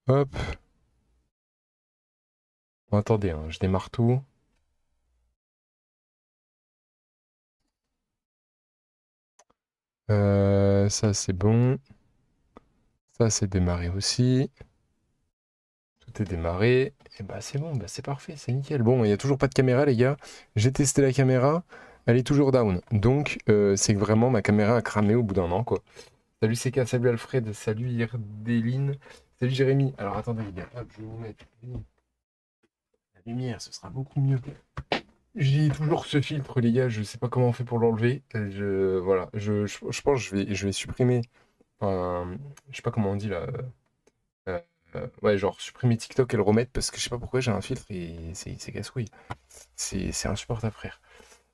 Hop. Bon, attendez, hein, je démarre tout. Ça c'est bon. Ça c'est démarré aussi. Tout est démarré. Et bah c'est bon, bah c'est parfait, c'est nickel. Bon, il n'y a toujours pas de caméra les gars. J'ai testé la caméra, elle est toujours down. Donc c'est que vraiment ma caméra a cramé au bout d'un an quoi. Salut CK, salut Alfred, salut Irdeline, salut Jérémy. Alors attendez les gars, hop, je vais vous mettre la lumière, ce sera beaucoup mieux. J'ai toujours ce filtre les gars, je sais pas comment on fait pour l'enlever. Voilà, je pense que je vais supprimer. Enfin, je sais pas comment on dit là. Euh, ouais, genre supprimer TikTok et le remettre parce que je sais pas pourquoi j'ai un filtre et c'est casse-couille. C'est insupportable, frère.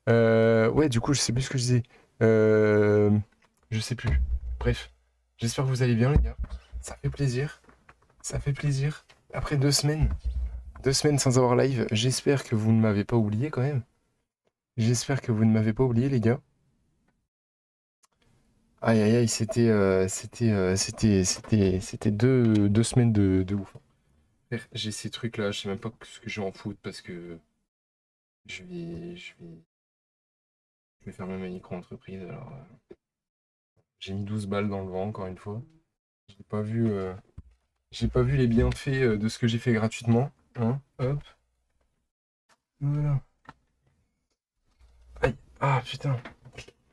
Ouais, du coup, je sais plus ce que je disais. Euh, je sais plus. Bref, j'espère que vous allez bien, les gars. Ça fait plaisir. Ça fait plaisir. Après 2 semaines, 2 semaines sans avoir live, j'espère que vous ne m'avez pas oublié quand même. J'espère que vous ne m'avez pas oublié, les gars. Aïe aïe aïe, c'était 2 semaines de ouf. J'ai ces trucs-là, je sais même pas ce que je vais en foutre parce que je vais faire ma micro-entreprise. Alors, j'ai mis 12 balles dans le vent, encore une fois. J'ai pas vu, euh, j'ai pas vu les bienfaits de ce que j'ai fait gratuitement. Hein, hop, voilà. Aïe, ah putain.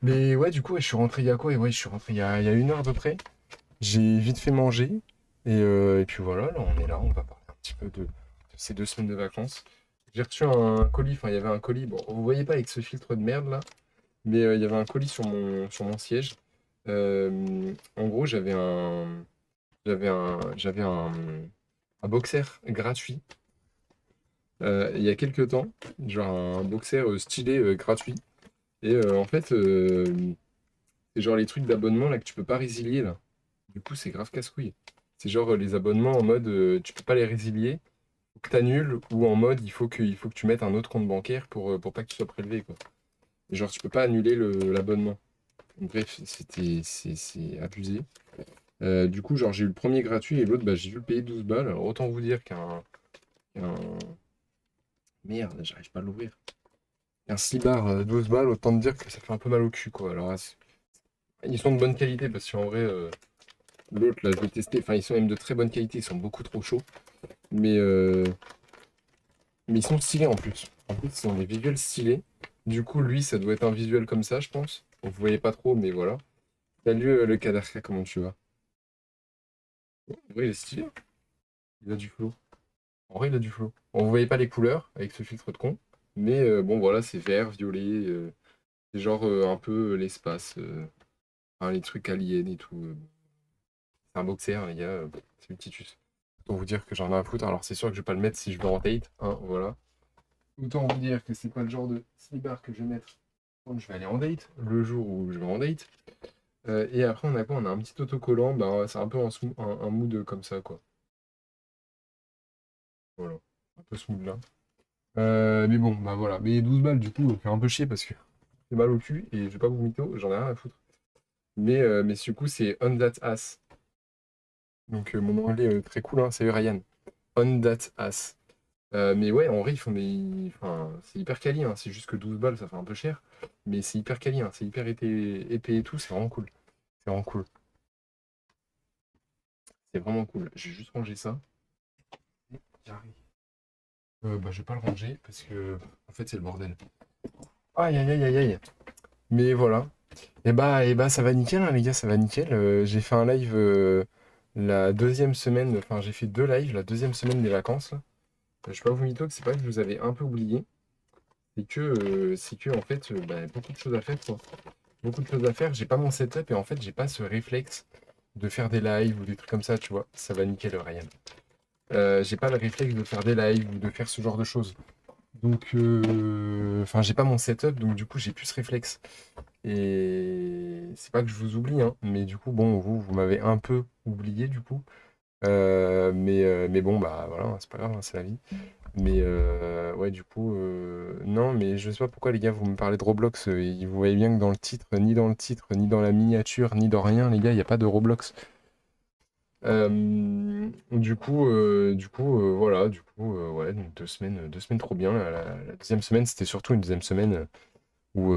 Mais ouais, du coup, ouais, je suis rentré il y a quoi? Et ouais, je suis rentré il y a 1 heure à peu près. J'ai vite fait manger. Et puis voilà, là, on est là, on va parler un petit peu de ces 2 semaines de vacances. J'ai reçu un colis, enfin, il y avait un colis. Bon, vous voyez pas avec ce filtre de merde là, mais il y avait un colis sur mon siège. En gros, j'avais un boxer gratuit il y a quelques temps, genre un boxer stylé gratuit. Et en fait, c'est genre les trucs d'abonnement là que tu peux pas résilier là. Du coup, c'est grave casse-couille. C'est genre les abonnements en mode tu peux pas les résilier, faut que t'annules, ou en mode il faut que tu mettes un autre compte bancaire pour pas que tu sois prélevé quoi. Et genre tu peux pas annuler l'abonnement. Bref, c'est abusé. Du coup, genre j'ai eu le premier gratuit et l'autre, bah, j'ai dû le payer 12 balles. Alors autant vous dire qu'un... Merde, j'arrive pas à l'ouvrir. Un slibard 12 balles, autant te dire que ça fait un peu mal au cul quoi. Alors ils sont de bonne qualité parce qu'en vrai, l'autre là, je l'ai testé. Enfin, ils sont même de très bonne qualité, ils sont beaucoup trop chauds. Mais, euh, mais ils sont stylés en plus. En plus, ils sont des visuels stylés. Du coup, lui, ça doit être un visuel comme ça, je pense. Vous voyez pas trop, mais voilà. Salut le Kadarka, comment tu vas? En vrai, il est stylé. Il a du flow. En vrai, il a du flow. On voyait pas les couleurs avec ce filtre de con. Mais bon, voilà, c'est vert, violet. C'est genre un peu l'espace. Enfin, les trucs aliens et tout. C'est un boxer, les gars. C'est Multitus. Autant vous dire que j'en ai à foutre. Alors, c'est sûr que je vais pas le mettre si je vais en date. Hein, voilà. Autant vous dire que c'est pas le genre de slibard que je vais mettre quand je vais aller en date, le jour où je vais en date. Et après, on a quoi? On a un petit autocollant. Bah, c'est un peu un mood comme ça, quoi. Voilà. Un peu smooth là. Mais bon, bah voilà. Mais 12 balles, du coup, ça fait un peu chier parce que j'ai mal au cul et je vais pas vous mytho, j'en ai rien à foutre. Mais du coup, c'est On That Ass. Donc, mon anglais très cool, hein, c'est Ryan. On That Ass. Mais ouais, en vrai, ils font des. Enfin, c'est hyper quali, hein. C'est juste que 12 balles, ça fait un peu cher. Mais c'est hyper quali, hein. C'est hyper épais et tout, c'est vraiment cool. C'est vraiment cool. C'est vraiment cool. J'ai juste rangé ça. J'arrive. Bah, je vais pas le ranger parce que, en fait, c'est le bordel. Aïe, aïe, aïe, aïe, aïe. Mais voilà. Et bah, ça va nickel, hein, les gars, ça va nickel. J'ai fait un live la deuxième semaine, enfin, j'ai fait 2 lives la deuxième semaine des vacances, là. Je vais pas vous mytho que c'est pas que je vous avais un peu oublié. C'est que en fait, bah, beaucoup de choses à faire, quoi. Beaucoup de choses à faire. J'ai pas mon setup et en fait, j'ai pas ce réflexe de faire des lives ou des trucs comme ça, tu vois. Ça va nickel, Ryan. J'ai pas le réflexe de faire des lives ou de faire ce genre de choses. Donc, enfin, j'ai pas mon setup, donc du coup, j'ai plus ce réflexe. Et c'est pas que je vous oublie, hein, mais du coup, bon, vous m'avez un peu oublié, du coup. Mais bon, bah voilà, hein, c'est pas grave, hein, c'est la vie. Mais ouais, du coup, non, mais je sais pas pourquoi, les gars, vous me parlez de Roblox. Vous voyez bien que dans le titre, ni dans le titre, ni dans la miniature, ni dans rien, les gars, il n'y a pas de Roblox. Euh, Voilà, ouais, donc 2 semaines trop bien. La deuxième semaine, c'était surtout une deuxième semaine où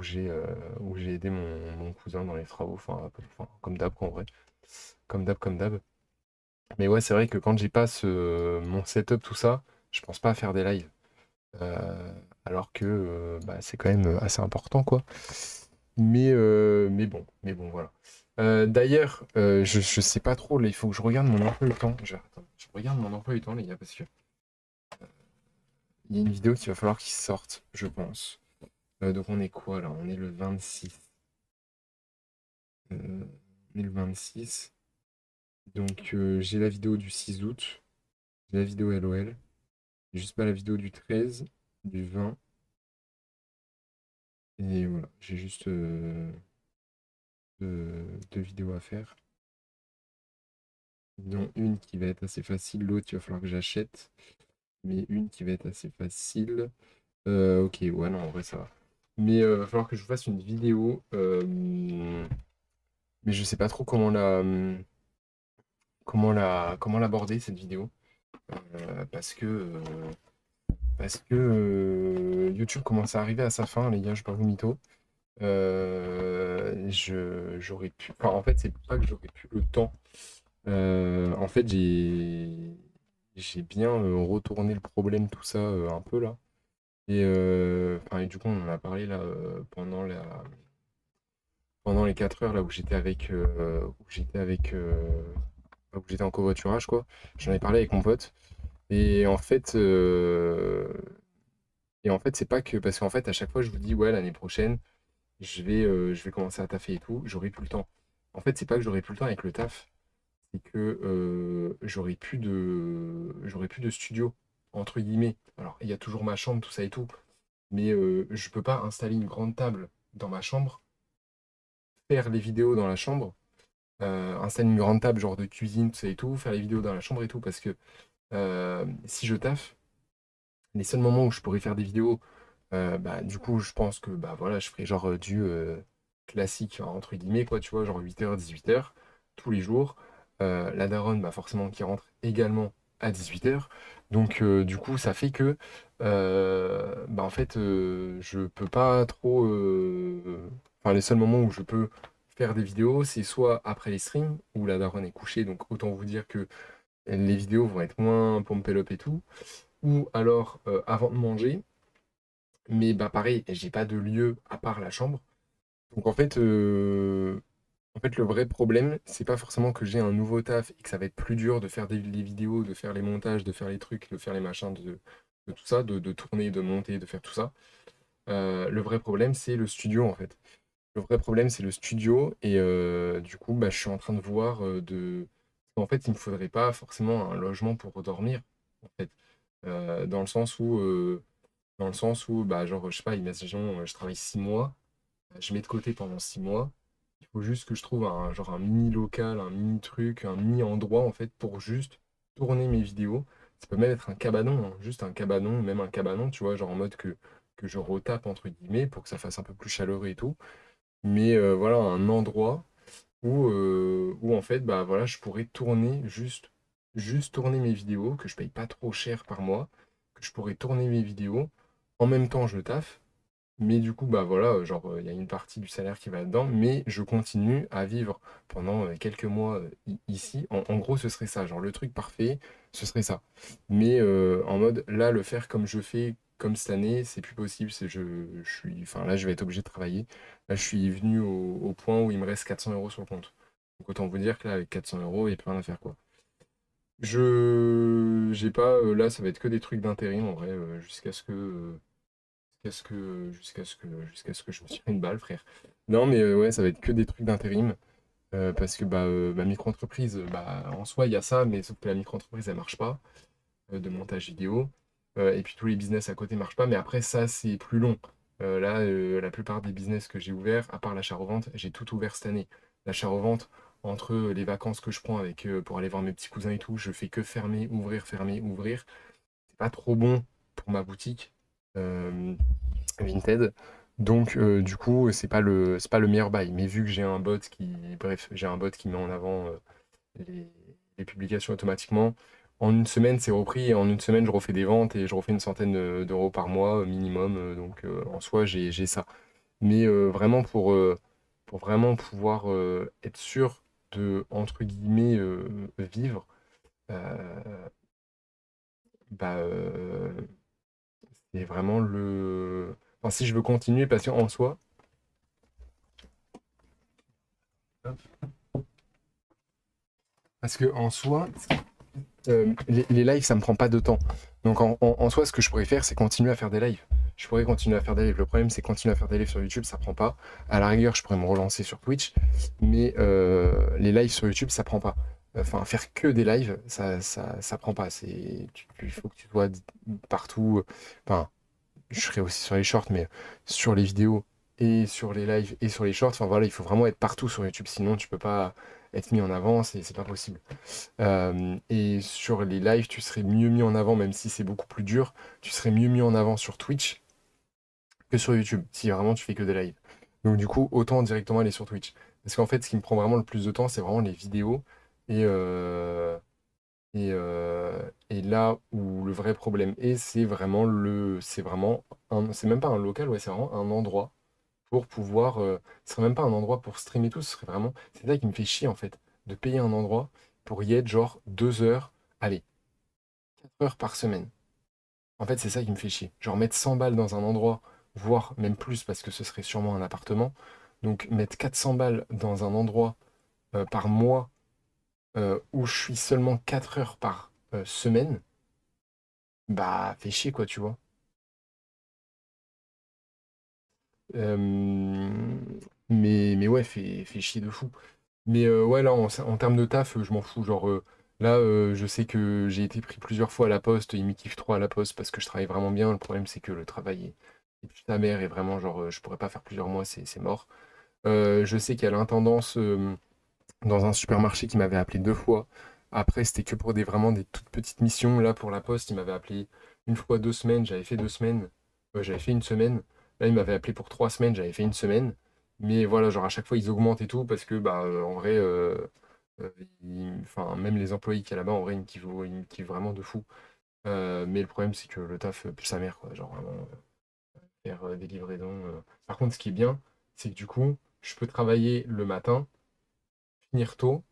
j'ai aidé mon cousin dans les travaux, enfin, comme d'hab, quoi, en vrai. Comme d'hab. Mais ouais, c'est vrai que quand j'ai pas mon setup, tout ça, je pense pas à faire des lives. Euh, alors que bah, c'est quand même assez important, quoi. Mais bon, voilà. D'ailleurs, je sais pas trop, là, il faut que je regarde mon emploi du temps. Attends, je regarde mon emploi du temps, les gars, parce que il y a une vidéo qu'il va falloir qu'il sorte, je pense. Donc on est quoi là? On est le 26. On est le 26. Donc j'ai la vidéo du 6 août, j'ai la vidéo LOL, j'ai juste pas la vidéo du 13, du 20, et voilà, j'ai juste deux vidéos à faire, dont une qui va être assez facile, l'autre il va falloir que j'achète, mais une qui va être assez facile. Ok, ouais, non, en vrai ça va. Mais il va falloir que je vous fasse une vidéo, mais je sais pas trop comment l'aborder cette vidéo. Parce que YouTube commence à arriver à sa fin, les gars, je parle vous mytho. J'aurais pu. Enfin, en fait, c'est pas que j'aurais pu le temps. En fait, j'ai bien retourné le problème, tout ça, un peu là. Et du coup, on en a parlé là pendant les 4 heures là où j'étais en covoiturage, quoi. J'en ai parlé avec mon pote. Et en fait, c'est pas que parce qu'en fait, à chaque fois, je vous dis, ouais, l'année prochaine, je vais commencer à taffer et tout, j'aurai plus le temps. En fait, c'est pas que j'aurai plus le temps avec le taf, c'est que j'aurai plus de studio, entre guillemets. Alors, il y a toujours ma chambre, tout ça et tout, mais je peux pas installer une grande table dans ma chambre, faire les vidéos dans la chambre, installer une grande table genre de cuisine, tout ça et tout, faire les vidéos dans la chambre et tout, parce que si je taffe, les seuls moments où je pourrais faire des vidéos, bah, du coup, je pense que bah, voilà, je ferai genre du classique, hein, entre guillemets, quoi, tu vois, genre 8h, 18h, tous les jours. La daronne, bah, forcément, qui rentre également à 18h. Donc, du coup, ça fait que, bah, en fait, je peux pas trop. Enfin, les seuls moments où je peux faire des vidéos, c'est soit après les streams, où la daronne est couchée, donc autant vous dire que les vidéos vont être moins pompées up et tout, ou alors avant de manger. Mais bah pareil, j'ai pas de lieu à part la chambre. Donc en fait, le vrai problème, c'est pas forcément que j'ai un nouveau taf et que ça va être plus dur de faire les vidéos, de faire les montages, de faire les trucs, de faire les machins, de tout ça, de tourner, de monter, de faire tout ça. Le vrai problème, c'est le studio en fait. Le vrai problème, c'est le studio et du coup, bah, je suis en train de voir En fait, il me faudrait pas forcément un logement pour dormir, en fait. Euh, dans le sens où, euh, dans le sens où, bah, genre, je sais pas, imaginons, je travaille 6 mois, je mets de côté pendant 6 mois. Il faut juste que je trouve genre un mini local, un mini truc, un mini endroit, en fait, pour juste tourner mes vidéos. Ça peut même être un cabanon, hein, juste un cabanon, même un cabanon, tu vois, genre en mode que je retape, entre guillemets, pour que ça fasse un peu plus chaleureux et tout. Mais voilà, un endroit où en fait, bah voilà, je pourrais tourner juste tourner mes vidéos, que je paye pas trop cher par mois, que je pourrais tourner mes vidéos. En même temps, je taffe, mais du coup, bah voilà, genre, il y a une partie du salaire qui va là-dedans, mais je continue à vivre pendant quelques mois ici. En gros, ce serait ça, genre le truc parfait, ce serait ça. Mais en mode, là, le faire comme je fais, comme cette année, c'est plus possible. Enfin, là, je vais être obligé de travailler. Là, je suis venu au point où il me reste 400 euros sur le compte. Donc autant vous dire que là, avec 400 euros, il n'y a plus rien à faire, quoi. J'ai pas, là, ça va être que des trucs d'intérim, en vrai, jusqu'à ce que je me tire une balle, frère. Non, mais ouais, ça va être que des trucs d'intérim. Parce que bah, ma micro-entreprise, bah, en soi, il y a ça, mais sauf que la micro-entreprise, elle marche pas, de montage vidéo. Et puis tous les business à côté marchent pas. Mais après, ça, c'est plus long. Là, la plupart des business que j'ai ouverts, à part l'achat-revente, j'ai tout ouvert cette année. L'achat-revente, entre les vacances que je prends pour aller voir mes petits cousins et tout, je fais que fermer, ouvrir, fermer, ouvrir. C'est pas trop bon pour ma boutique. Euh, Vinted. Donc, du coup, c'est pas le meilleur bail. Mais vu que j'ai un bot qui met en avant les, les publications automatiquement. En une semaine, c'est repris et en une semaine, je refais des ventes et je refais une centaine d'euros par mois minimum. Donc en soi, j'ai ça. Mais vraiment pour vraiment pouvoir être sûr de, entre guillemets, vivre, euh, bah, c'est vraiment le... Enfin, si je veux continuer, parce qu'en soi, parce que en soi, les lives, ça me prend pas de temps. Donc en soi, ce que je pourrais faire, c'est continuer à faire des lives. Je pourrais continuer à faire des lives. Le problème, c'est continuer à faire des lives sur YouTube, ça prend pas. À la rigueur, je pourrais me relancer sur Twitch, mais les lives sur YouTube, ça prend pas. Enfin, faire que des lives, ça prend pas. Il faut que tu sois partout. Enfin, je serai aussi sur les shorts, mais sur les vidéos et sur les lives et sur les shorts, enfin voilà, il faut vraiment être partout sur YouTube, sinon tu peux pas être mis en avant, c'est pas possible. Et sur les lives, tu serais mieux mis en avant, même si c'est beaucoup plus dur, tu serais mieux mis en avant sur Twitch que sur YouTube, si vraiment tu fais que des lives. Donc du coup, autant directement aller sur Twitch. Parce qu'en fait, ce qui me prend vraiment le plus de temps, c'est vraiment les vidéos. Et, euh, et là où le vrai problème est, c'est même pas un local, ouais, c'est vraiment un endroit pour pouvoir, ce serait même pas un endroit pour streamer tout, ce serait vraiment, c'est ça qui me fait chier en fait, de payer un endroit pour y être genre 2 heures, allez, 4 heures par semaine. En fait, c'est ça qui me fait chier. Genre mettre 100 balles dans un endroit, voire même plus parce que ce serait sûrement un appartement. Donc mettre 400 balles dans un endroit par mois où je suis seulement 4 heures par semaine, bah fait chier quoi, tu vois. Euh, mais ouais, fait chier de fou. Mais ouais, là, en termes de taf, je m'en fous. Genre, là, je sais que j'ai été pris plusieurs fois à la poste. Ils m'y kiffent trop à la poste parce que je travaille vraiment bien. Le problème, c'est que le travail est ta mère et vraiment, genre, je pourrais pas faire plusieurs mois, c'est mort. Je sais qu'il y a l'intendance dans un supermarché qui m'avait appelé 2 fois. Après, c'était que pour vraiment des toutes petites missions. Là, pour la poste, il m'avait appelé une fois 2 semaines. J'avais fait 2 semaines. J'avais fait une semaine. Là, il m'avait appelé pour 3 semaines. J'avais fait une semaine. Mais voilà, genre à chaque fois, ils augmentent et tout parce que, bah, en vrai, euh, enfin, même les employés qu'il y a là-bas, en vrai, ils me kiffent vraiment de fou. Mais le problème, c'est que le taf pue sa mère, quoi. Genre vraiment, faire des livraisons. Par contre, ce qui est bien, c'est que du coup, je peux travailler le matin, finir tôt.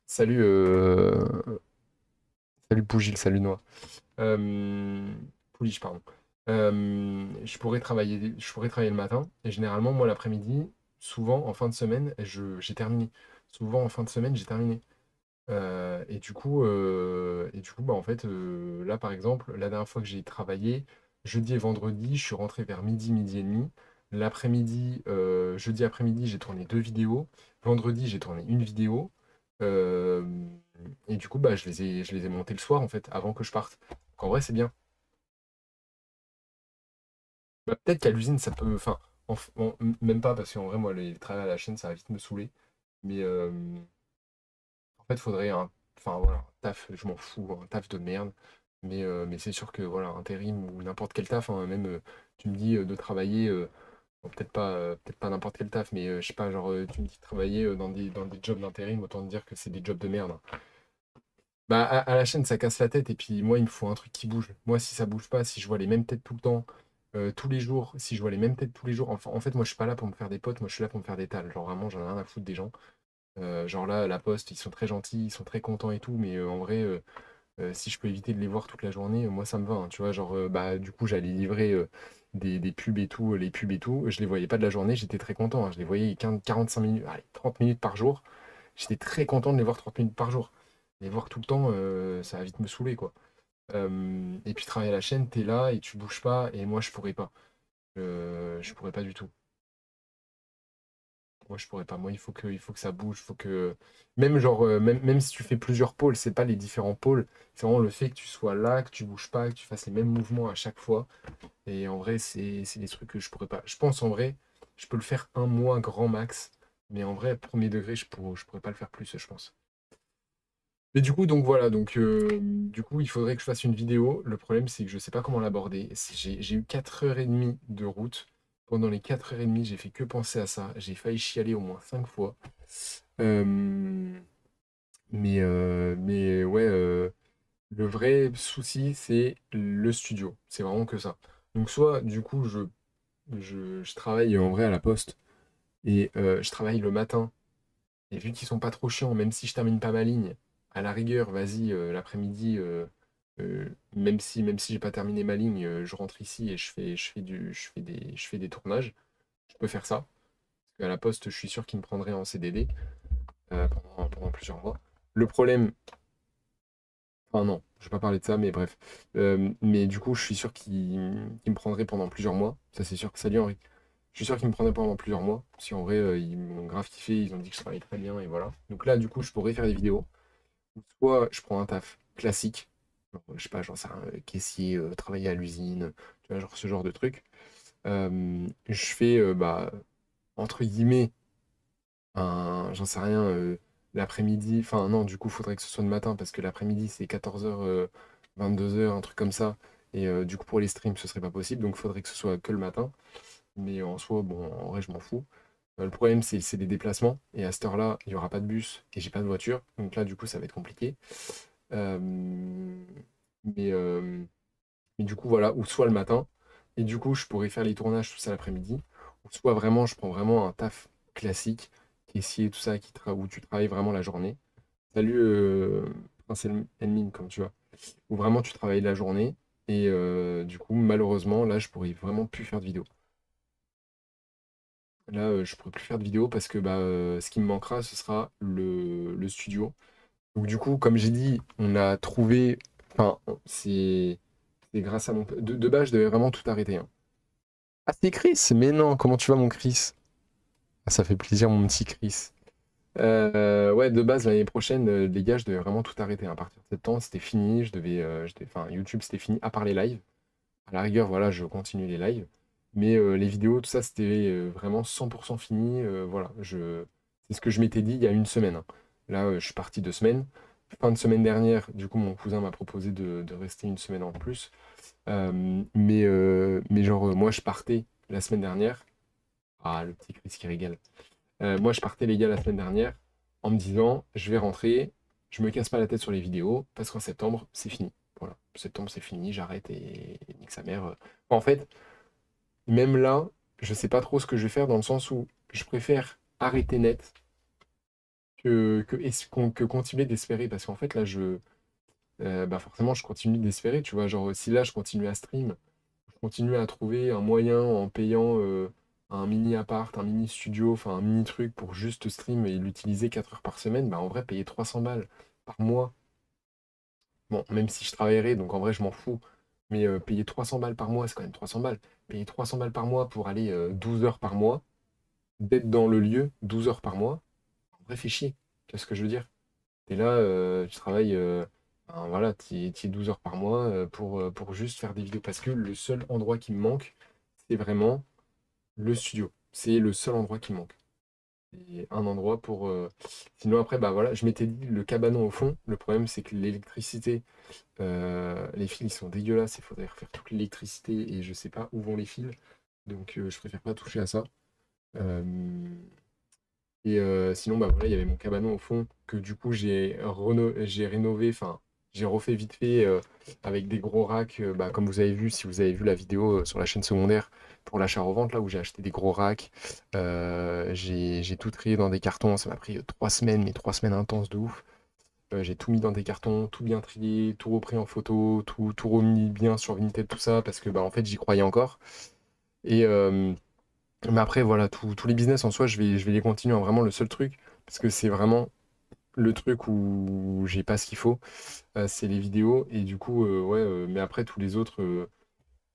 Salut, salut Pougil, salut Noah. Pouliche, pardon. Je pourrais travailler le matin, et généralement, moi, l'après-midi, souvent, en fin de semaine, j'ai terminé. Souvent, en fin de semaine, j'ai terminé. Et du coup, bah, en fait, là, par exemple, la dernière fois que j'ai travaillé, jeudi et vendredi, je suis rentré vers midi, midi et demi. L'après-midi, jeudi après-midi, j'ai tourné 2 vidéos. Vendredi, j'ai tourné une vidéo. Euh, et du coup, bah, je les ai montées le soir, en fait, avant que je parte. Donc, en vrai, c'est bien. Bah, peut-être qu'à l'usine, ça peut. Enfin, même pas, parce qu'en vrai, moi, les travail à la chaîne, ça va vite me saouler. Mais en fait, faudrait un. Enfin, voilà, un taf, je m'en fous, un taf de merde. Mais c'est sûr que, voilà, intérim ou n'importe quel taf, hein, même, tu me dis de travailler, bon, peut-être pas n'importe quel taf, mais je sais pas, genre, tu me dis de travailler dans des jobs d'intérim, autant te dire que c'est des jobs de merde, hein. Bah, à la chaîne, ça casse la tête, et puis moi, il me faut un truc qui bouge. Moi, si ça bouge pas, si je vois les mêmes têtes tout le temps, tous les jours, si je vois les mêmes têtes tous les jours, enfin, en fait, moi, je suis pas là pour me faire des potes, moi, je suis là pour me faire des tals. Genre, vraiment, j'en ai rien à foutre des gens. Genre là, la Poste, ils sont très gentils, ils sont très contents et tout, mais en vrai, si je peux éviter de les voir toute la journée, moi, ça me va, hein, tu vois, genre, bah, du coup, j'allais livrer des pubs et tout, les pubs et tout, je les voyais pas de la journée, j'étais très content, hein. Je les voyais 15, 45 minutes, allez, 30 minutes par jour. J'étais très content de les voir 30 minutes par jour. Les voir tout le temps, ça va vite me saouler, quoi. Et puis travailler à la chaîne, t'es là et tu bouges pas, et moi je pourrais pas. Je pourrais pas du tout. Moi je pourrais pas. Moi il faut que ça bouge, faut que. Même genre, même si tu fais plusieurs pôles, c'est pas les différents pôles, c'est vraiment le fait que tu sois là, que tu bouges pas, que tu fasses les mêmes mouvements à chaque fois. Et en vrai, c'est des trucs que je pourrais pas. Je pense en vrai, je peux le faire un mois grand max. Mais en vrai, premier degré, je pourrais pas le faire plus, je pense. Mais du coup, donc voilà, donc du coup, il faudrait que je fasse une vidéo. Le problème, c'est que je sais pas comment l'aborder. J'ai eu 4 heures et demie de route. Pendant les 4 heures et demie, j'ai fait que penser à ça. J'ai failli chialer au moins 5 fois. Euh, Mais ouais, le vrai souci, c'est le studio. C'est vraiment que ça. Donc soit, du coup, je travaille en vrai à la poste et je travaille le matin. Et vu qu'ils sont pas trop chiants, même si je termine pas ma ligne, à la rigueur, vas-y, l'après-midi, même si j'ai pas terminé ma ligne, je rentre ici et je fais des tournages. Je peux faire ça. Parce qu'à la poste, je suis sûr qu'ils me prendraient en CDD pendant plusieurs mois. Le problème, enfin non, je vais pas parler de ça, mais bref. Mais du coup, je suis sûr qu'ils me prendraient pendant plusieurs mois. Ça, c'est sûr. Salut Henri. Je suis sûr qu'ils me prendraient pendant plusieurs mois. Si en vrai, ils m'ont grave kiffé, ils ont dit que je travaillais très bien et voilà. Donc là, du coup, je pourrais faire des vidéos. Soit je prends un taf classique, genre, je sais pas, j'en sais rien, caissier, travailler à l'usine, tu vois, genre ce genre de truc. Je fais, bah, entre guillemets, j'en sais rien, l'après-midi, enfin non, du coup, faudrait que ce soit le matin, parce que l'après-midi, c'est 14h, 22h, un truc comme ça. Et du coup, pour les streams, ce serait pas possible, donc faudrait que ce soit que le matin. Mais en soi, bon, en vrai, je m'en fous. Le problème, c'est des déplacements, et à cette heure-là, il n'y aura pas de bus, et j'ai pas de voiture, donc là, du coup, ça va être compliqué. Euh, mais, euh, mais du coup, voilà, ou soit le matin, et du coup, je pourrais faire les tournages tout ça l'après-midi, ou soit vraiment, je prends vraiment un taf classique, caissier, tout ça, où tu travailles vraiment la journée. Salut, Prince Elmine, comme tu vois. Où vraiment tu travailles la journée, et du coup, malheureusement, là, je pourrais vraiment plus faire de vidéo. Là, je pourrais plus faire de vidéo parce que bah, ce qui me manquera, ce sera le studio. Donc du coup, comme j'ai dit, on a trouvé. Enfin, c'est grâce à mon. De base, je devais vraiment tout arrêter, hein. Ah, c'est Chris? Mais non, comment tu vas, mon Chris? Ah, ça fait plaisir, mon petit Chris. Ouais, de base, l'année prochaine, les gars, je devais vraiment tout arrêter, hein. À partir de septembre, c'était fini. Enfin, YouTube, c'était fini, à part les lives. À la rigueur, voilà, je continue les lives. Mais les vidéos, tout ça, c'était vraiment 100% fini. Voilà, c'est ce que je m'étais dit il y a une semaine, hein. Là, je suis parti 2 semaines. Fin de semaine dernière, du coup, mon cousin m'a proposé de rester une semaine en plus. Mais genre, moi, je partais la semaine dernière. Ah, le petit Chris qui régale. Moi, je partais, les gars, la semaine dernière en me disant, je vais rentrer, je me casse pas la tête sur les vidéos, parce qu'en septembre, c'est fini. Voilà, septembre, c'est fini, j'arrête et nique sa mère. En fait, même là, je sais pas trop ce que je vais faire dans le sens où je préfère arrêter net que continuer d'espérer. Parce qu'en fait, là, bah forcément, je continue d'espérer. Tu vois, genre, si là, je continue à stream, je continue à trouver un moyen en payant un mini appart, un mini studio, enfin un mini truc pour juste stream et l'utiliser 4 heures par semaine, bah en vrai, payer 300 balles par mois. Bon, même si je travaillerais, donc en vrai, je m'en fous. Mais payer 300 balles par mois, c'est quand même 300 balles. Payer 300 balles par mois pour aller 12 heures par mois, d'être dans le lieu 12 heures par mois, en vrai, fait chier. Tu vois ce que je veux dire? T'es là, tu travailles, ben voilà, t'y es 12 heures par mois pour juste faire des vidéos. Parce que le seul endroit qui me manque, c'est vraiment le studio. C'est le seul endroit qui me manque. Et un endroit pour. Sinon, après, bah voilà, je m'étais dit le cabanon au fond. Le problème, c'est que l'électricité, les fils, ils sont dégueulasses. Il faudrait refaire toute l'électricité et je sais pas où vont les fils. Donc, je préfère pas toucher à ça. Euh, Et sinon, bah voilà, il y avait mon cabanon au fond que du coup j'ai rénové, enfin j'ai refait vite fait avec des gros racks, bah, comme vous avez vu, si vous avez vu la vidéo sur la chaîne secondaire pour l'achat-revente, là où j'ai acheté des gros racks. J'ai tout trié dans des cartons, ça m'a pris 3 semaines, mais 3 semaines intenses de ouf. J'ai tout mis dans des cartons, tout bien trié, tout repris en photo, tout remis bien sur Vinted, tout ça, parce que bah, en fait j'y croyais encore. Et, mais après, voilà, tous les business en soi, je vais les continuer, hein. Vraiment, le seul truc, parce que c'est vraiment le truc où j'ai pas ce qu'il faut, c'est les vidéos. Et du coup, ouais, mais après, tous les autres,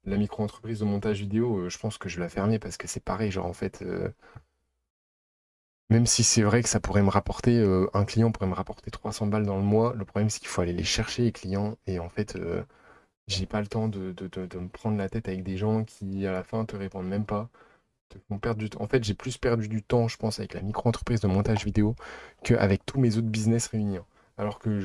la micro-entreprise de montage vidéo, je pense que je vais la fermer parce que c'est pareil. Genre, en fait, même si c'est vrai que ça pourrait me rapporter, un client pourrait me rapporter 300 balles dans le mois, le problème, c'est qu'il faut aller les chercher, les clients. Et en fait, j'ai pas le temps de me prendre la tête avec des gens qui, à la fin, te répondent même pas. Te font perdre du temps. En fait, j'ai plus perdu du temps, je pense, avec la micro-entreprise de montage vidéo qu'avec tous mes autres business réunis, hein. Alors que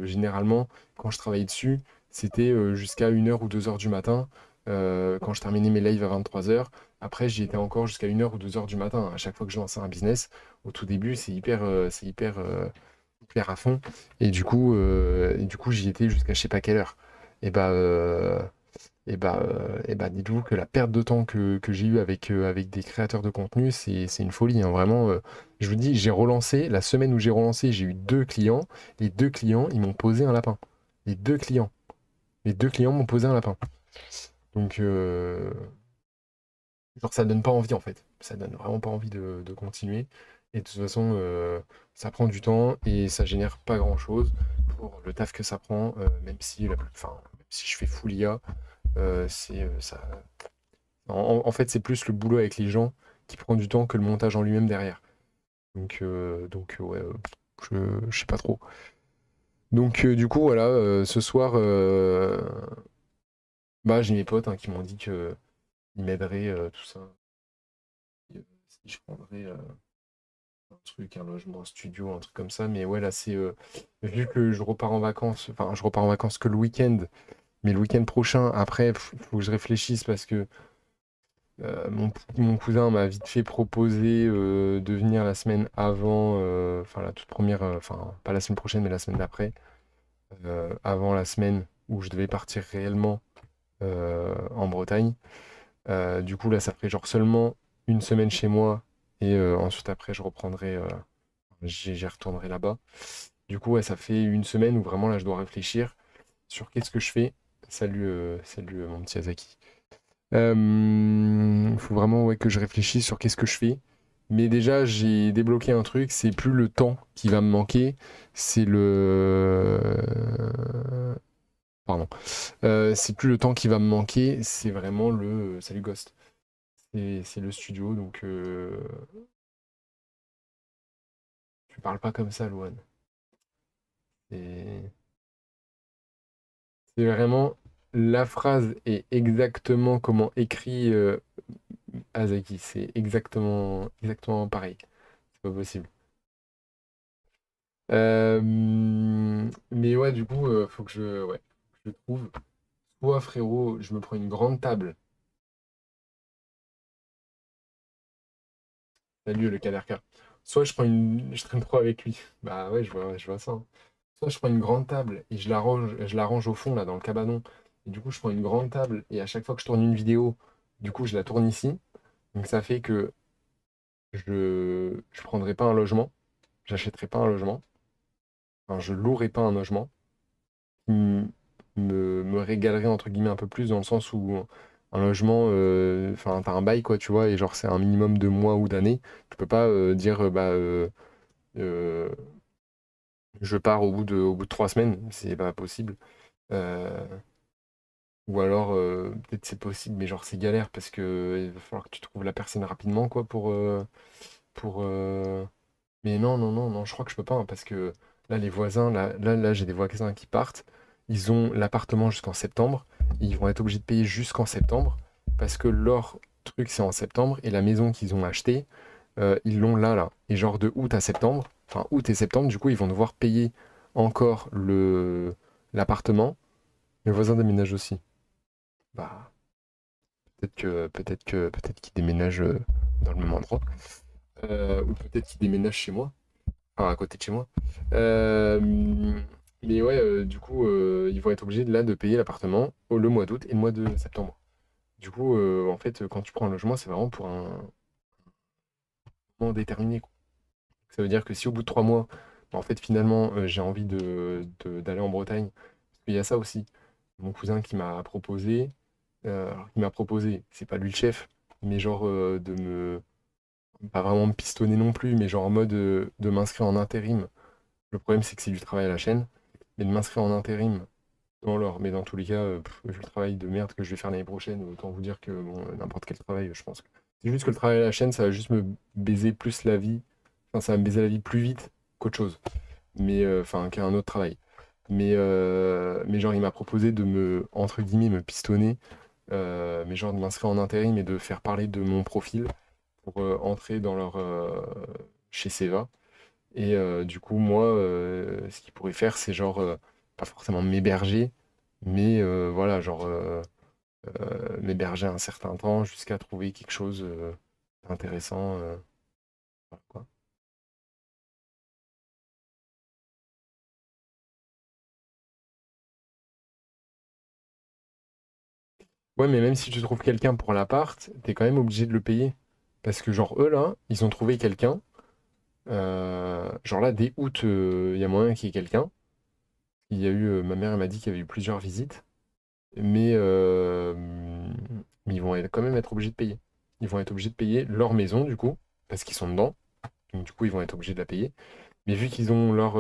généralement, quand je travaillais dessus, c'était jusqu'à 1h ou 2h du matin. Quand je terminais mes lives à 23h, après, j'y étais encore jusqu'à 1h ou 2h du matin. À chaque fois que je lançais un business, au tout début, c'est hyper clair à fond. Et du coup, j'y étais jusqu'à je sais pas quelle heure. Et bah, euh, dites-vous que la perte de temps que j'ai eue avec des créateurs de contenu, c'est une folie, hein, vraiment. Je vous dis, j'ai relancé, la semaine où j'ai relancé, j'ai eu 2 clients. Les 2 clients, ils m'ont posé un lapin. Les deux clients. Les 2 clients m'ont posé un lapin. Donc, genre, ça donne pas envie en fait. Ça donne vraiment pas envie de continuer. Et de toute façon, ça prend du temps et ça génère pas grand-chose pour le taf que ça prend, même si je fais full IA, ça. En fait, c'est plus le boulot avec les gens qui prend du temps que le montage en lui-même derrière. Donc, ouais, je sais pas trop. Donc, du coup, voilà, ce soir, bah, j'ai mes potes, hein, qui m'ont dit qu'ils m'aideraient, tout ça. Si je prendrais un truc, un logement, un studio, un truc comme ça. Mais ouais, là, vu que je repars en vacances, enfin, je repars en vacances que le week-end, mais le week-end prochain, après, il faut que je réfléchisse parce que mon cousin m'a vite fait proposer de venir la semaine avant, enfin la toute première, enfin pas la semaine prochaine, mais la semaine d'après, avant la semaine où je devais partir réellement en Bretagne. Du coup, là, ça ferait genre seulement une semaine chez moi et ensuite après, j'y retournerai là-bas. Du coup, ouais, ça fait une semaine où vraiment là, je dois réfléchir sur qu'est-ce que je fais. Salut, mon petit Azaki. Faut vraiment, ouais, que je réfléchisse sur qu'est-ce que je fais. Mais déjà, j'ai débloqué un truc, c'est plus le temps qui va me manquer, c'est Pardon. C'est plus le temps qui va me manquer, c'est vraiment le... Salut Ghost. C'est le studio, donc... Tu parles pas comme ça, Louane. C'est c'est vraiment... La phrase est exactement comment écrit Azaki. C'est exactement pareil. C'est pas possible. Mais ouais, du coup, faut que je trouve. Soit, frérot, je me prends une grande table. Salut, le KDRK. Soit je prends une. Je traîne trop avec lui. Bah ouais, je vois ça, hein. Soit je prends une grande table et je la range au fond, là, dans le cabanon. Et du coup, je prends une grande table et à chaque fois que je tourne une vidéo, du coup, je la tourne ici. Donc ça fait que je prendrai pas un logement. J'achèterai pas un logement. Enfin, je louerai pas un logement. m- me régalerait entre guillemets un peu plus dans le sens où un logement, enfin t'as un bail quoi, tu vois, et genre c'est un minimum de mois ou d'années. Tu peux pas dire euh, je pars au bout de 3 semaines, c'est pas possible. Euh, ou alors peut-être c'est possible, mais genre c'est galère parce que il va falloir que tu trouves la personne rapidement quoi pour. Mais non, non, non, non, je crois que je peux pas, hein, parce que là, les voisins, là, j'ai des voisins qui partent. Ils ont l'appartement jusqu'en septembre. Et ils vont être obligés de payer jusqu'en septembre parce que leur truc, c'est en septembre. Et la maison qu'ils ont achetée, ils l'ont là. Et genre de août à septembre, enfin août et septembre, du coup, ils vont devoir payer encore l'appartement. Les voisins déménagent aussi. Bah, peut-être qu'ils déménagent dans le même endroit. Ou peut-être qu'ils déménagent chez moi. Enfin, à côté de chez moi. Euh, mais ouais, du coup, ils vont être obligés là de payer l'appartement le mois d'août et le mois de septembre. Du coup, en fait, quand tu prends un logement, c'est vraiment pour un moment déterminé, quoi. Ça veut dire que si au bout de 3 mois, bah, en fait, finalement, j'ai envie d'aller en Bretagne, parce qu'il y a ça aussi. Mon cousin qui m'a proposé, alors, qui m'a proposé, c'est pas lui le chef, mais genre pas vraiment me pistonner non plus, mais genre en mode de m'inscrire en intérim. Le problème, c'est que c'est du travail à la chaîne. Mais de m'inscrire en intérim mais dans tous les cas, vu le travail de merde que je vais faire l'année prochaine, autant vous dire que bon, n'importe quel travail, je pense. C'est juste que le travail à la chaîne, ça va juste me baiser plus la vie. Enfin, ça va me baiser la vie plus vite qu'autre chose. Mais enfin, qu'un autre travail. Mais genre, il m'a proposé de entre guillemets, me pistonner. Mais genre de m'inscrire en intérim et de faire parler de mon profil pour entrer chez Seva. Et du coup, moi, ce qu'il pourrait faire, c'est genre, pas forcément m'héberger, mais voilà, genre m'héberger un certain temps jusqu'à trouver quelque chose d'intéressant. Voilà, quoi. Ouais, mais même si tu trouves quelqu'un pour l'appart, t'es quand même obligé de le payer. Parce que genre eux là, ils ont trouvé quelqu'un. Genre là, dès août, il y a moyen qu'il y ait quelqu'un. Il y a eu, ma mère elle m'a dit qu'il y avait eu plusieurs visites. Mais, mais ils vont quand même être obligés de payer. Ils vont être obligés de payer leur maison du coup, parce qu'ils sont dedans. Donc du coup, ils vont être obligés de la payer. Mais vu qu'ils ont leur...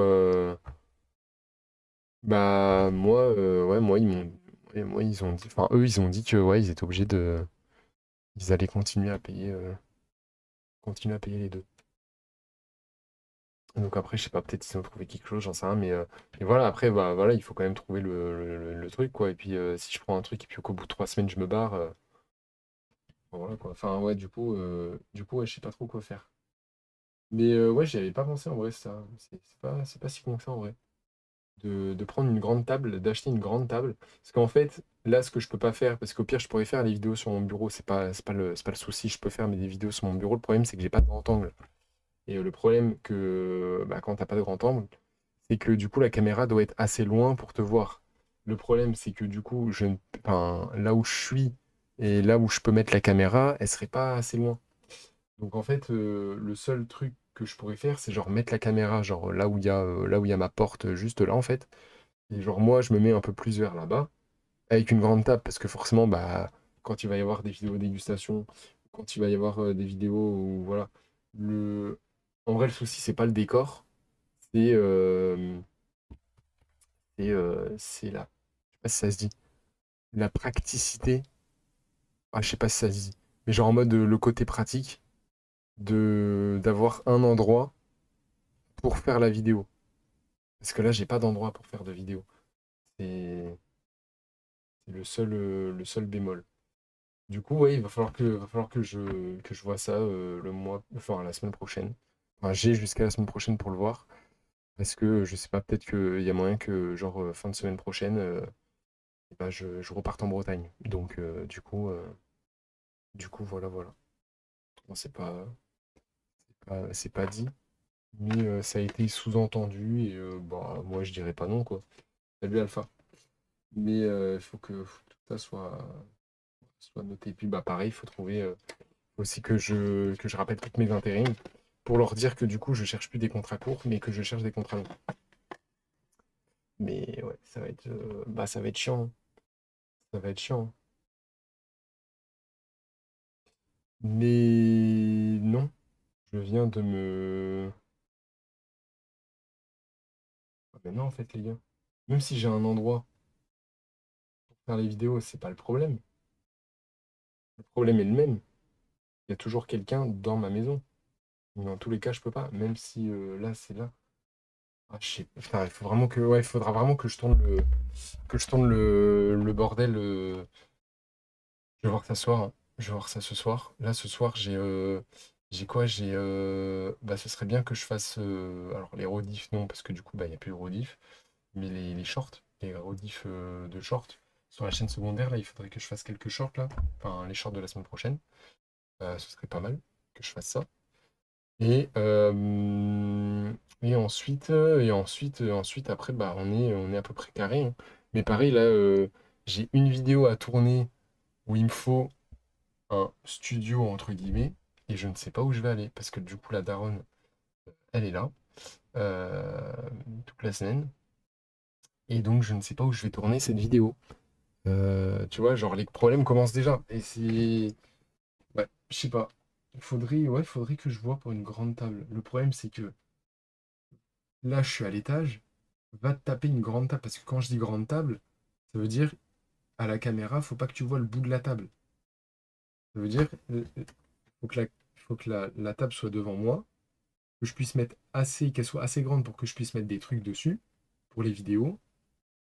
bah moi, ouais, moi, ouais, moi, ils ont dit... Enfin, eux, ils ont dit que ouais, ils étaient obligés de... Ils allaient continuer à payer les deux. Donc après, je sais pas, peut-être ils ont trouvé quelque chose, j'en sais rien, mais voilà, après, bah voilà, il faut quand même trouver le truc, quoi. Et puis si je prends un truc et puis qu'au bout de 3 semaines, je me barre, bon, voilà, quoi. Enfin, ouais, du coup, ouais, je sais pas trop quoi faire. Mais ouais, j'y avais pas pensé en vrai, ça. C'est pas si con que ça en vrai. De prendre une grande table, d'acheter une grande table. Parce qu'en fait, là, ce que je peux pas faire, parce qu'au pire, je pourrais faire les vidéos sur mon bureau, c'est pas le souci, je peux faire des vidéos sur mon bureau. Le problème, c'est que j'ai pas de grand angle. Et le problème que bah, quand t'as pas de grand angle, c'est que du coup, la caméra doit être assez loin pour te voir. Le problème, c'est que du coup, enfin, là où je suis et là où je peux mettre la caméra, elle serait pas assez loin. Donc en fait, le seul truc que je pourrais faire, c'est genre mettre la caméra genre là où il y a ma porte, juste là en fait. Et genre moi, je me mets un peu plus vers là-bas, avec une grande table, parce que forcément, bah, quand il va y avoir des vidéos dégustation, quand il va y avoir des vidéos où voilà, le... en vrai, le souci, c'est pas le décor, c'est c'est la, je sais pas si ça se dit, la praticité. Ah, je sais pas si ça se dit, mais genre en mode le côté pratique de d'avoir un endroit pour faire la vidéo. Parce que là, j'ai pas d'endroit pour faire de vidéo. C'est c'est le seul bémol. Du coup, ouais, il va falloir que je vois ça le mois, enfin la semaine prochaine. Enfin, j'ai jusqu'à la semaine prochaine pour le voir. Parce que je sais pas, peut-être qu'il y a moyen que, genre, fin de semaine prochaine, bah, je reparte en Bretagne. Donc, du coup, voilà, voilà. Bon, c'est pas dit, mais ça a été sous-entendu et bah, moi, je dirais pas non, quoi. Salut Alpha. Mais il faut que tout ça soit noté. Et puis, bah, pareil, il faut trouver aussi que je rappelle toutes mes intérims pour leur dire que du coup, je cherche plus des contrats courts, mais que je cherche des contrats longs. Mais ouais, ça va être chiant, hein. Ça va être chiant, hein. Mais non, je viens de me... Ah, mais non, en fait, les gars. Même si j'ai un endroit pour faire les vidéos, c'est pas le problème. Le problème est le même. Il y a toujours quelqu'un dans ma maison. Dans tous les cas, je peux pas. Même si là, c'est là. Ah, je sais. Putain, il faut vraiment que. Ouais, il faudra vraiment que je tourne le bordel. Je vais voir ça ce soir, hein. Je vais voir ça ce soir. Là, ce soir, j'ai quoi? Bah, ce serait bien que je fasse. Alors, les rediffs, non, parce que du coup, bah, il n'y a plus de rediff. Mais les shorts, les rediffs de shorts sur la chaîne secondaire, là, il faudrait que je fasse quelques shorts, là. Enfin, les shorts de la semaine prochaine. Ce serait pas mal que je fasse ça. Et, ensuite, après, bah, on est à peu près carré, hein. Mais pareil, là, j'ai une vidéo à tourner où il me faut un studio, entre guillemets, et je ne sais pas où je vais aller, parce que du coup, la daronne, elle est là, euh, toute la semaine, et donc je ne sais pas où je vais tourner cette vidéo. Tu vois, genre, les problèmes commencent déjà, et c'est... Ouais, je sais pas. Ouais, faudrait que je vois pour une grande table. Le problème, c'est que là, je suis à l'étage, va te taper une grande table, parce que quand je dis grande table, ça veut dire, à la caméra, faut pas que tu vois le bout de la table. Ça veut dire, faut que la table soit devant moi, que je puisse mettre qu'elle soit assez grande pour que je puisse mettre des trucs dessus pour les vidéos,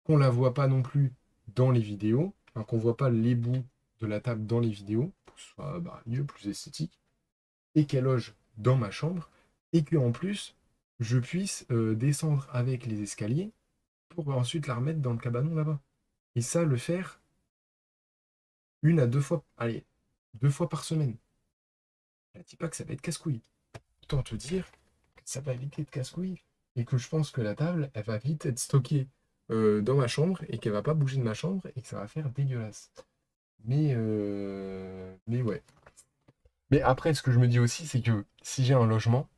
qu'on la voit pas non plus dans les vidéos, enfin, qu'on voit pas les bouts de la table dans les vidéos, pour que ce soit bah, mieux, plus esthétique, et qu'elle loge dans ma chambre, et que en plus, je puisse descendre avec les escaliers pour ensuite la remettre dans le cabanon là-bas. Et ça, le faire 1 à 2 fois, allez, 2 fois par semaine. Je ne dis pas que ça va être casse-couille. Autant te dire que ça va vite être casse-couille et que je pense que la table, elle va vite être stockée dans ma chambre et qu'elle va pas bouger de ma chambre et que ça va faire dégueulasse. Mais ouais. Mais après, ce que je me dis aussi, c'est que si j'ai un logement,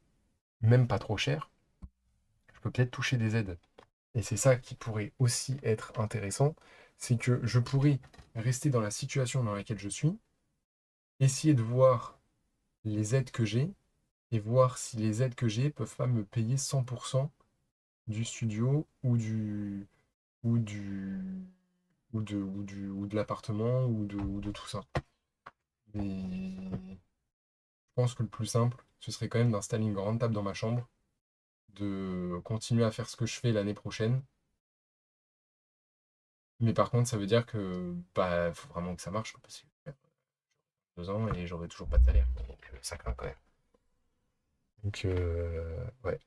même pas trop cher, je peux peut-être toucher des aides. Et c'est ça qui pourrait aussi être intéressant, c'est que je pourrais rester dans la situation dans laquelle je suis, essayer de voir les aides que j'ai et voir si les aides que j'ai peuvent pas me payer 100% du studio ou du ou de l'appartement ou de tout ça. Mais je pense que le plus simple, ce serait quand même d'installer une grande table dans ma chambre, de continuer à faire ce que je fais l'année prochaine. Mais par contre, ça veut dire que bah faut vraiment que ça marche, quoi, parce que 2 ans et j'aurai toujours pas de salaire. Donc ça craint quand même. Donc ouais,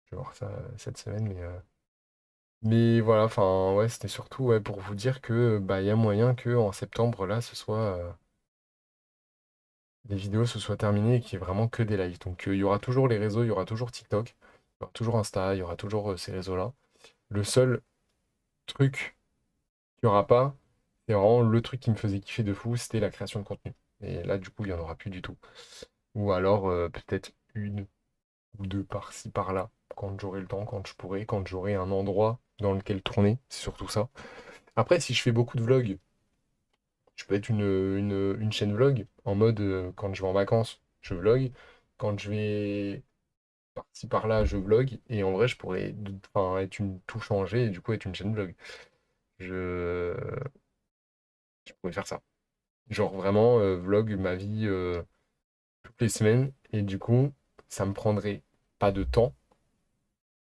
je vais voir ça cette semaine, mais voilà, enfin ouais, c'était surtout ouais, pour vous dire que bah il y a moyen que en septembre là, ce soit les vidéos se soient terminées et qu'il n'y ait vraiment que des lives. Donc il y aura toujours les réseaux, il y aura toujours TikTok, il y aura toujours Insta, il y aura toujours ces réseaux-là. Le seul truc qu'il n'y aura pas, c'est vraiment le truc qui me faisait kiffer de fou, c'était la création de contenu. Et là, du coup, il n'y en aura plus du tout. Ou alors peut-être une ou deux par-ci, par-là, quand j'aurai le temps, quand je pourrai, quand j'aurai un endroit dans lequel tourner. C'est surtout ça. Après, si je fais beaucoup de vlogs, je peux être une chaîne vlog en mode quand je vais en vacances, je vlog. Quand je vais par-ci par-là, je vlog. Et en vrai, je pourrais enfin, être une tout changer et du coup être une chaîne vlog. Je, je pourrais faire ça. Genre vraiment vlog ma vie toutes les semaines. Et du coup, ça me prendrait pas de temps,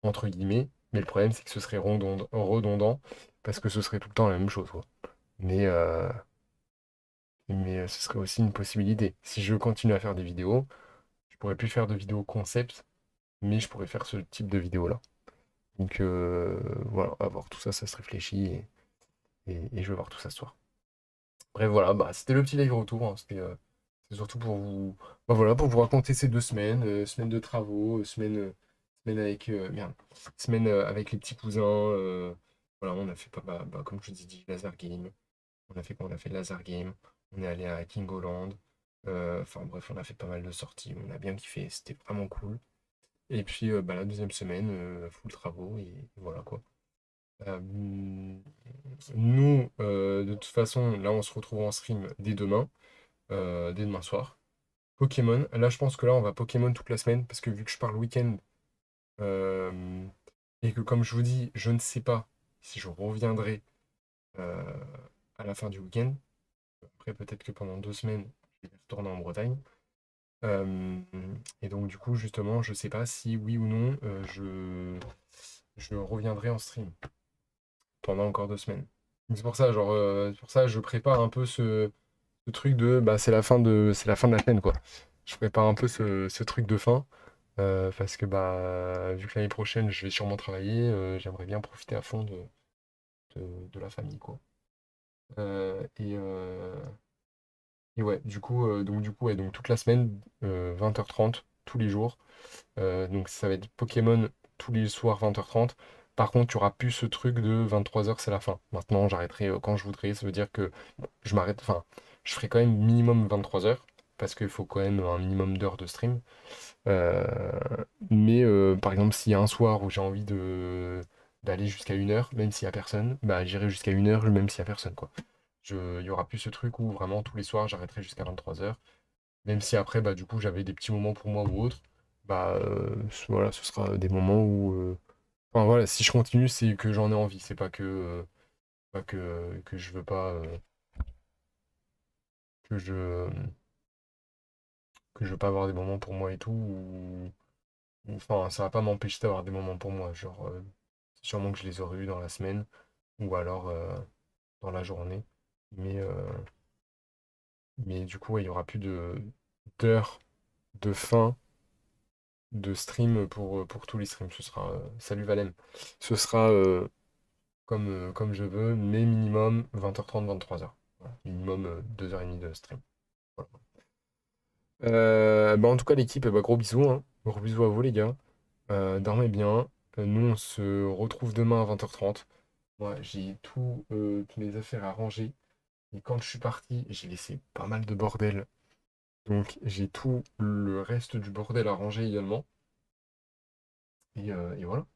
entre guillemets. Mais le problème, c'est que ce serait redondant parce que ce serait tout le temps la même chose, quoi. Mais, euh, mais ce serait aussi une possibilité. Si je continue à faire des vidéos, je pourrais plus faire de vidéos concept, mais je pourrais faire ce type de vidéo-là. Donc voilà, à voir tout ça, ça se réfléchit et je vais voir tout ça ce soir. Bref, voilà, bah, c'était le petit live retour, hein. C'était surtout pour vous, bah, voilà, pour vous raconter ces 2 semaines, semaine de travaux, semaine avec, merde, semaine avec les petits cousins. Voilà, on a fait pas mal, bah, comme je vous ai dit, laser game. On a fait quoi? On a fait laser game. On est allé à Kingoland. Enfin bref, on a fait pas mal de sorties. On a bien kiffé. C'était vraiment cool. Et puis bah, la deuxième semaine, full travaux et voilà quoi. Euh, Nous, de toute façon, là, on se retrouve en stream dès demain soir. Pokémon. Là, je pense que là, on va Pokémon toute la semaine parce que vu que je pars le week-end euh, et que, comme je vous dis, je ne sais pas si je reviendrai euh, à la fin du week-end. Après, peut-être que pendant 2 semaines, je vais retourner en Bretagne. Euh, et donc, du coup, justement, je sais pas si oui ou non je reviendrai en stream pendant encore 2 semaines. Donc, c'est pour ça, genre, c'est pour ça, je prépare un peu ce truc de, bah, c'est la fin de la chaîne, quoi. Je prépare un peu ce truc de fin, parce que, bah, vu que l'année prochaine, je vais sûrement travailler, j'aimerais bien profiter à fond de la famille, quoi. Euh, et, euh, et ouais, du coup, ouais, donc toute la semaine, 20h30, tous les jours. Donc ça va être Pokémon tous les soirs 20h30. Par contre, tu auras plus ce truc de 23h, c'est la fin. Maintenant, j'arrêterai quand je voudrais. Ça veut dire que bon, je m'arrête, enfin, je ferai quand même minimum 23h, parce qu'il faut quand même un minimum d'heures de stream. Euh, mais par exemple, s'il y a un soir où j'ai envie d'aller jusqu'à 1h, même s'il y a personne, bah j'irai jusqu'à 1h, même s'il y a personne, quoi. Il y aura plus ce truc où vraiment tous les soirs j'arrêterai jusqu'à 23h. Même si après, bah, du coup, j'avais des petits moments pour moi ou autre, bah voilà, ce sera des moments où. Enfin voilà, si je continue, c'est que j'en ai envie. C'est pas que je veux pas. Que je. Que je veux pas avoir des moments pour moi et tout. Enfin, ça va pas m'empêcher d'avoir des moments pour moi. Genre, c'est sûrement que je les aurais eu dans la semaine ou alors dans la journée. Mais, euh, mais du coup, ouais, il y aura plus d'heures de fin de stream pour tous les streams. Ce sera, salut Valem, ce sera comme je veux, mais minimum 20h30, 23h. Voilà. Minimum 2h30 de stream. Voilà. Bah, en tout cas, l'équipe, bah, gros bisous, hein. Gros bisous à vous, les gars. Dormez bien. Nous, on se retrouve demain à 20h30. Moi, j'ai toutes mes affaires à ranger. Et quand je suis parti, j'ai laissé pas mal de bordel. Donc j'ai tout le reste du bordel à ranger également. Et voilà.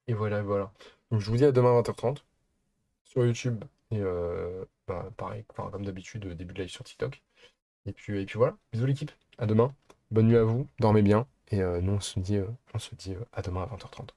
Et voilà, et voilà. Donc je vous dis à demain à 20h30 sur YouTube. Et bah, pareil, enfin, comme d'habitude, début de live sur TikTok. Et puis voilà. Bisous l'équipe. À demain. Bonne nuit à vous. Dormez bien. Et nous on se dit à demain à 20h30.